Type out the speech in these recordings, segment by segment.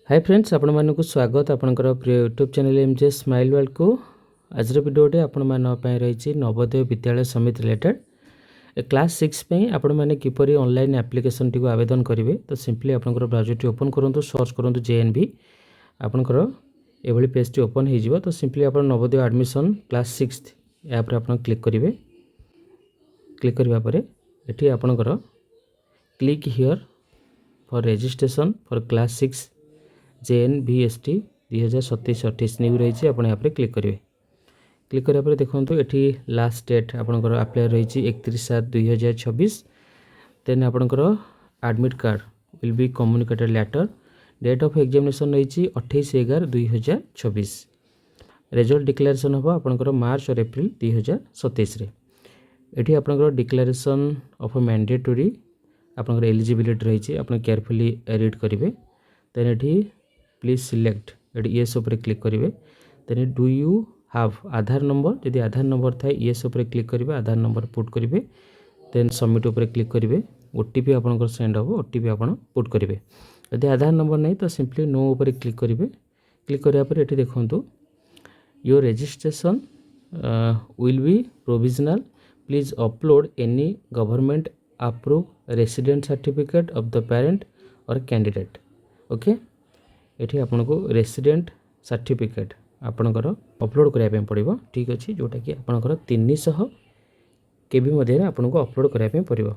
Hi friends, आपण मानक स्वागत आपणकर प्रिय YouTube channel MJ smile world को। आज भिडियोटे आपण मानी रही नवोदय विद्यालय समिति रिलेटेड क्लास 6 आपण मैंने किपरि ऑनलाइन एप्लिकेशन टी आवेदन करेंगे। तो सिंपली आपंकर ब्राउजर ओपन करूँ, सर्च करूँ JNV, आपंकर ये पेज टी ओपन हो। तो सिंपली आप नवोदय एडमिशन क्लास 6 ऐप आप क्लिक करेंगे। क्लिक करने ये आपंकर click here for registration for class 6 JNVST 2027-28 new रही आप यहाँ पर क्लिक करेंगे। क्लिक करापर देखो ये लास्ट डेट आपंकर अप्लाई रही 31/7/2026। देन आपंकर admit card will be communicated later. Date of examination रही 28/11/2026। रिजल्ट डिक्लेरेशन हम आपंकर मार्च और एप्रिल 2027। ये आपंकर डिक्लेरेशन ऑफ मैंडेटरी आपंकर एलिजिबिलिटी रही आप केयरफुली रीड करेंगे। देन ये प्लीज सिलेक्ट येस उपर क्लिक करेंगे। Then do you have Aadhaar number, जदि आधार नंबर थाए येस उपर क्लिक करेंगे, आधार नंबर पुट करेंगे। देन सबमिट उपर क्लिक करेंगे। OTP आपंकर सेंड हम, OTP आप पुट करेंगे। यदि आधार नंबर नहीं तो सिंपली नो उपर क्लिक करेंगे। क्लिक करापर ये देखो your registration will be provisional, please upload any government approve resident certificate of the parent और कैंडिडेट। ओके, ये आपको रेसिडेंट सर्टिफिकेट आपणकर अपलोड कराया पड़ो। ठीक अच्छे, जोटा कि आपणकर 300 KB मध्य आपको अपलोड कराया पड़ो।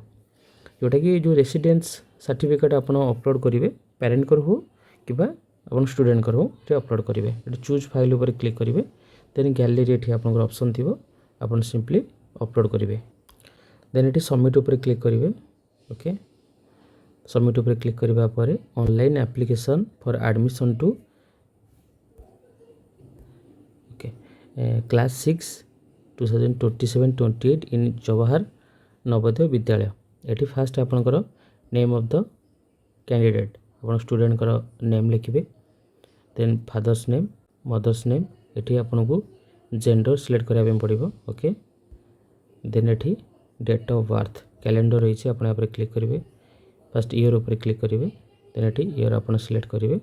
जोटा कि जो रेसिडेंस सर्टिफिकेट आप अपलोड करेंगे पेरेंट कर हो कि आप स्टूडेंट कर हो, अपलोड करेंगे। चूज फाइल उपर क्लिक करेंगे। देन गैलरी ये आप ऑप्शन थी आप सिंपली अपलोड करेंगे। देन ये सबमिट उपर क्लिक करेंगे। ओके, सबमिट उपर क्लिक करबा परे online application for admission to class 6 2027-28 in Jawahar Navodaya Vidyalaya. ये फास्ट आपंकर नेम ऑफ द कैंडिडेट आप स्टूडेंट कर नेम लिखिए। Then father's name, mother's name, ये आपको जेंडर सिलेक्ट कराया पड़ो। ओके, देन ये डेट ऑफ बर्थ कैलेंडर रही आप यहाँ पर क्लिक करेंगे। फर्स्ट ईयर उपर क्लिक करेंगे। देन ये ईयर आप सिलेक्ट करेंगे।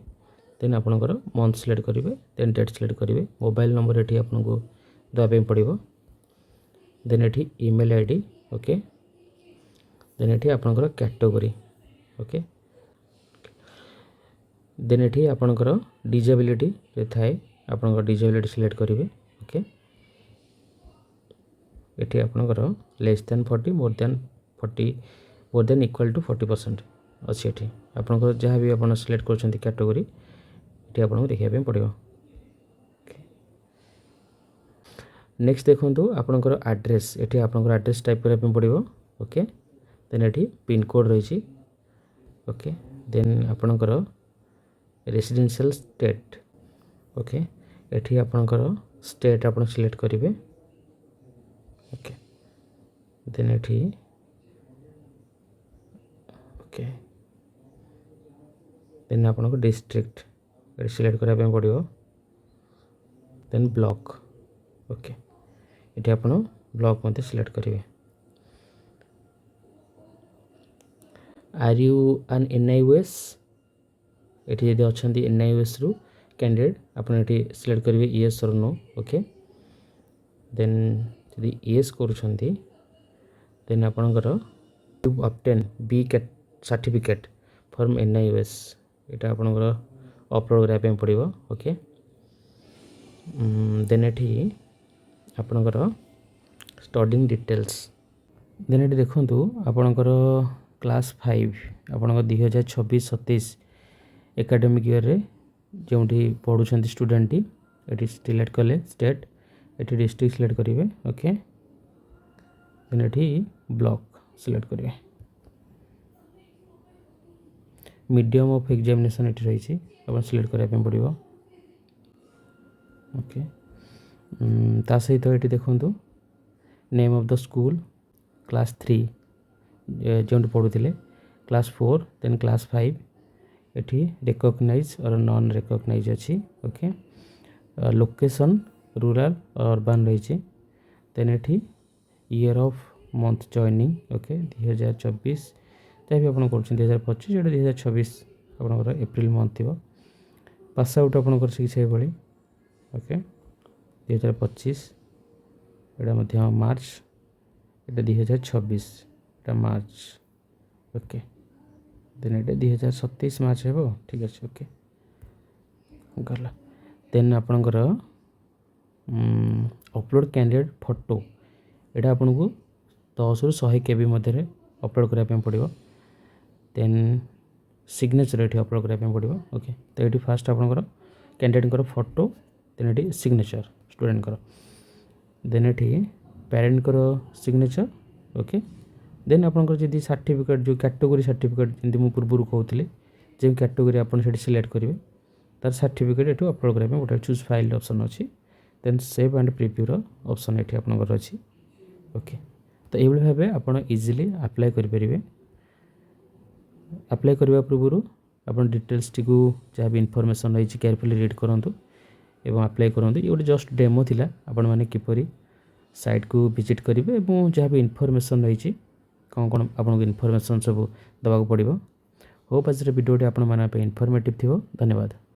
देन आपंकर मंथ सिलेक्ट करेंगे। देन डेट सिलेक्ट करेंगे। मोबाइल नंबर ये आपको देवाई पड़ो। देन ये ईमेल ID। ओके, देन ये आपंकर कैटेगोरी। ओके, देन ये आपंकर डिजेबिलिटी थाए आपंकर डिजेबिलिटी सिलेक्ट करेंगे। ओके, ये आपंकर less than 40 more than equal to 40% अच्छी। ये आपंकर जहाँ भी आप सिलेक्ट कर कैटेगोरी ये आपको देखा पड़ो। नेक्स्ट देखो आपंकर एड्रेस, ये आपंकर एड्रेस टाइप करने पड़ो। ओके, देन ये पिन कोड रही। ओके, देन आपंकर रेसिडेंशियल स्टेट। ओके, ये आपंकर स्टेट आप सिलेक्ट करेंगे। ओके, देन ये ओके, देन आपको डिस्ट्रिक्ट सिलेक्ट कराया पड़ो। Then block. ओके, ये आप ब्लॉक मत सिलेक्ट करेंगे। आर यू एन NIOS, ये जब अच्छा NIOS रु कैंडिडेट आप सिलेक्ट करेंगे येस और नो। ओके, देन यदि येस करुँच देन आपणकर obtain be certificate from NIOS ये आपणकर अपलोड कराया पड़ो। ओके, देन ये आपणकर स्टडिंग डिटेल्स। देन ये देखूँ आपणकर क्लास 5 आपणकर 2026-27 एकेडमिक ईयर रे जो पढ़ुं स्टूडेंट ये सिलेक्ट कले स्टेट, ये डिस्ट्रिक्ट सिलेक्ट करेंगे। ओके, देन ये ब्लॉक सिलेक्ट करेंगे। मीडियम ऑफ एग्जामिनेशन ये रही आप सिलेक्ट कराया पड़ो। ओके, ता सहित ये देखूँ name of the school class 3 जो पढ़ुले, क्लास 4, देन क्लास 5 ये रिकॉग्नाइज और नॉन रिकॉग्नाइज अच्छी। ओके, लोकेशन रूरल अर्बन रही। देन ये year of month joining. Okay, 2024 जहाँ भी आप कर 2025 जो 2026 आप एप्रिल मंथ थी। पास आउट आपंकर ठीक से भाई ओके 2025 यहाँ मार्च ये 2026 ये मार्च ओके देन ये 2027 मार्च हे ठीक अच्छे ओके गला देन आपणकर अपलोड कैंडिडेट फोटो यहाँ आपन को 10 ରୁ 100 KB मध्य अपलोड करने पड़ो देन सिग्नेचर ये अपलोड करने पड़ो ओके तो ये फास्ट आपंकर कैंडिडेट फोटो देन ये सिग्नेचर स्टूडेंट देन ये पेरेंट सिग्नेचर ओके देन आपंकर जब सर्टिफिकेट जो कैटेगोरी सर्टिफिकेट जमी मुझे पूर्व कहते जो कैटेगोरी आप सिलेक्ट करेंगे तार सर्टिफिकेट ये अपलोड करने गोटे चूज फाइल ऑप्शन अच्छी देन सेव एंड प्रिव्यूर ऑप्शन ये आपंकर अच्छी ओके तो ये भाव आप इजिली अप्लाई करेंगे अप्लाई करने पूर्व आप डिटेल्स टी जहाँ भी इनफॉरमेशन रही केयरफुली रीड करूँ एवं अप्लाई करूँ ये गोटे जस्ट डेमो थिला आपण मैंने किपरि साइट को विजिट करेंगे और जहाँ भी इनफॉरमेशन रही कौन कौन आपको इनफॉरमेशन सब दवाक पड़ो होप आज वीडियोटी आपण इनफॉर्मेटिव थी धन्यवाद।